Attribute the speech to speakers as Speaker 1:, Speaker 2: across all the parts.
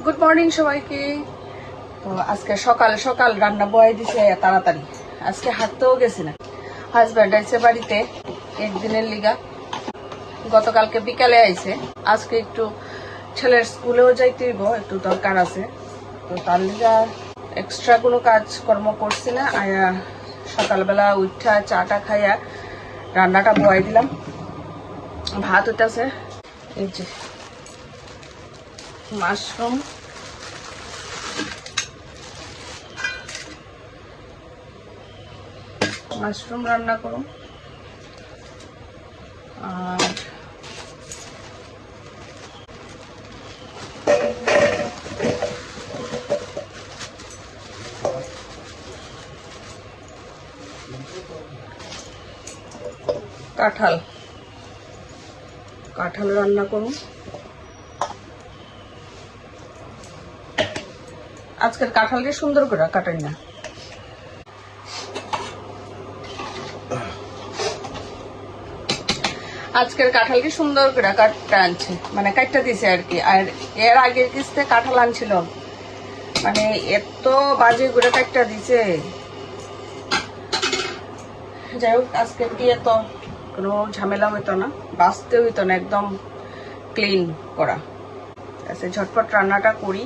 Speaker 1: Good morning সবাইকে। তো আজকে সকাল সকাল রান্না বয়ে দিছে তাড়াতাড়ি। আজকে হাঁটতেও গেছি না, হাজব্যান্ড আইছে বাড়িতে একদিনের লিগা। গতকালকে বিকালে আইছে, আজকে একটু ছেলের স্কুলেও যাইতে হইব, একটু দরকার আছে। তো তার লিগা এক্সট্রা কোনো কাজকর্ম করছি না। আয়া সকালবেলা উঠা চাটা খাইয়া রান্নাটা বয়ে দিলাম। ভাত হইতেছে, এই যে মাশরুম, মাশরুম রান্না করুন। আর কাঁঠাল কাঁঠাল রান্না করুন। আজকের কাঁঠালটা সুন্দর করে কাটাই না। আজকের কাঁঠালটি সুন্দর করে কাটটা আনছে, মানে কাটটা দিছে আর কি। আর এর আগের কিস্তে কাঁঠাল আনছিল, মানে এত বাজে করে কাটটা দিছে। যাই হোক, আজকের দিয়ে তো কোনো ঝামেলা হইতো না, বাঁচতে হইতো না, একদম ক্লিন করা। আচ্ছা, ঝটপট রান্নাটা করি।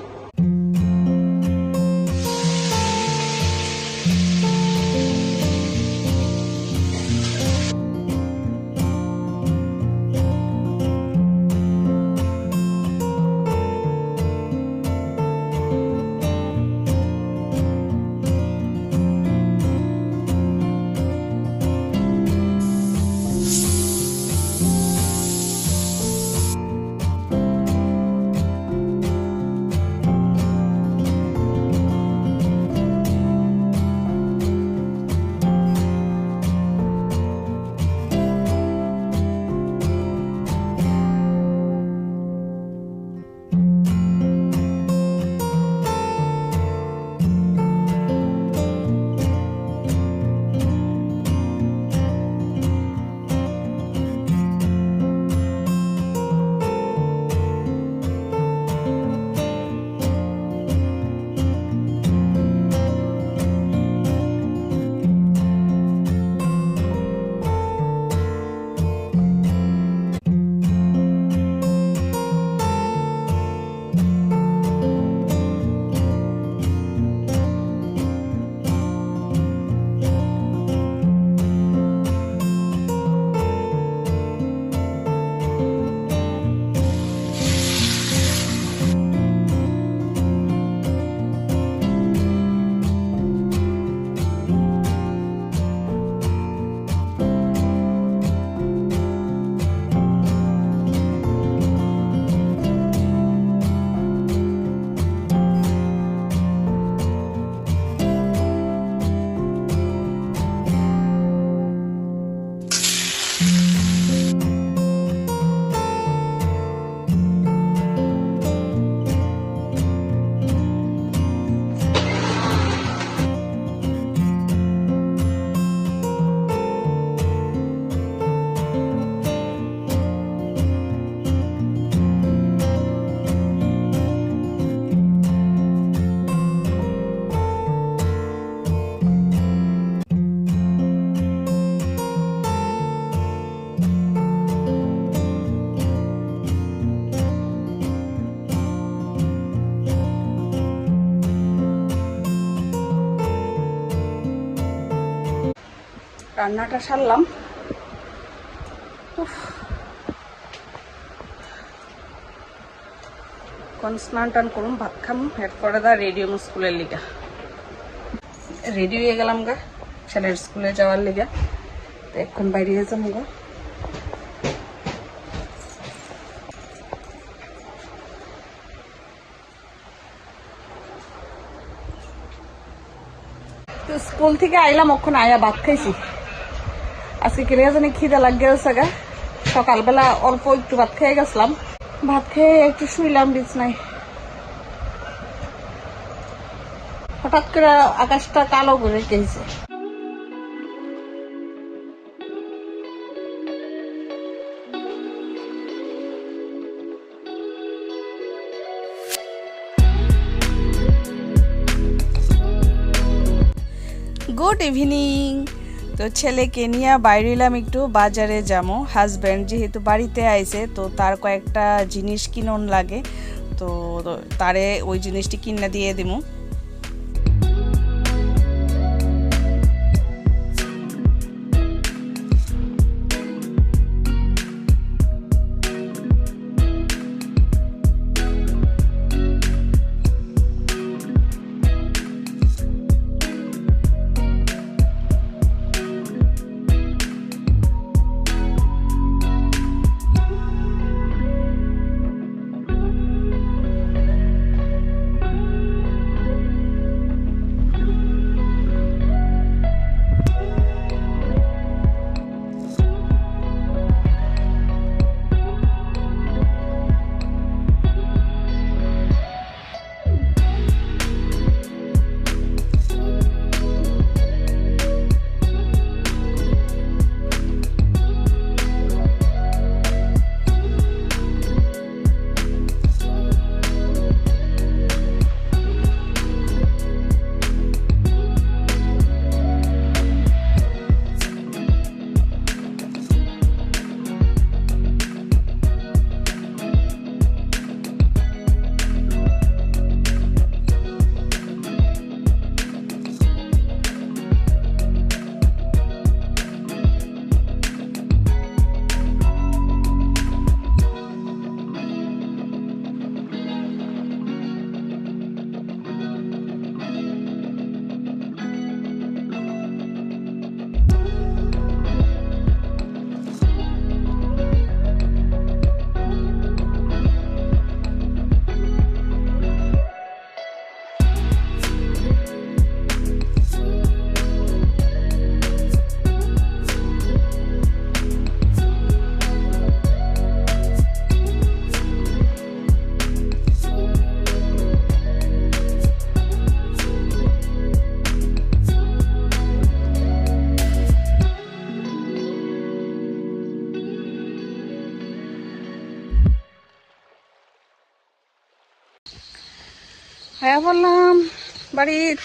Speaker 1: রান্নাটা সারলাম। কোন স্নান টান করুন, ভাত খাম, এরপরে দা রেডি হম স্কুলের লিগা। রেডি হয়ে গেলাম গা ছেলের স্কুলে যাওয়ার লিগা। তো এখন বাইরে যাম গা। তো স্কুল থেকে আইলাম, ওখানে আয়া ভাত খাইছি। আজকে কেলে জানি খিদে লাগে গেছে গা। সকালবেলা অল্প একটু ভাত খেয়ে গেছিলাম, ভাত খেয়ে একটু শুইলাম বিছনায়। হঠাৎ করে আকাশটা কালো করে গেছে। Good evening. তো ছেলেকে নিয়ে বাইরেলাম একটু বাজারে যাবো। হাজব্যান্ড যেহেতু বাড়িতে আইছে তো তার কয়েকটা জিনিস কিনন লাগে, তো তারে ওই জিনিসটি কিনে দিয়ে দিমু। হ্যাঁ বললাম বাড়ির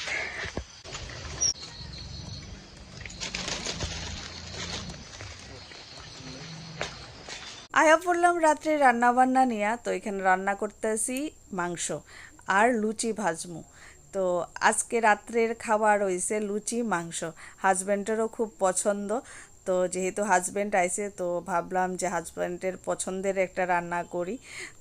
Speaker 1: আয়া পড়লাম রাত্রে রান্না বান্না নিয়ে। তো এখানে রান্না করতেছি মাংস আর লুচি ভাজমু। তো আজকে রাত্রের খাবার হইছে লুচি মাংস। হাজব্যান্ডেরও খুব পছন্দ, তো যেহেতু হাজব্যান্ড আইছে তো ভাবলাম যে হাজব্যান্ডের পছন্দের একটা রান্না করি।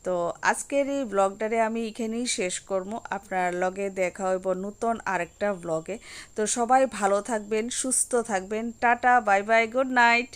Speaker 1: তো আজকের এই ব্লগটারে আমি এখানেই শেষ করবো। আপনার লগে দেখা হইব নতুন আরেকটা ব্লগে। তো সবাই ভালো থাকবেন, সুস্থ থাকবেন। Tata, bye bye, good night.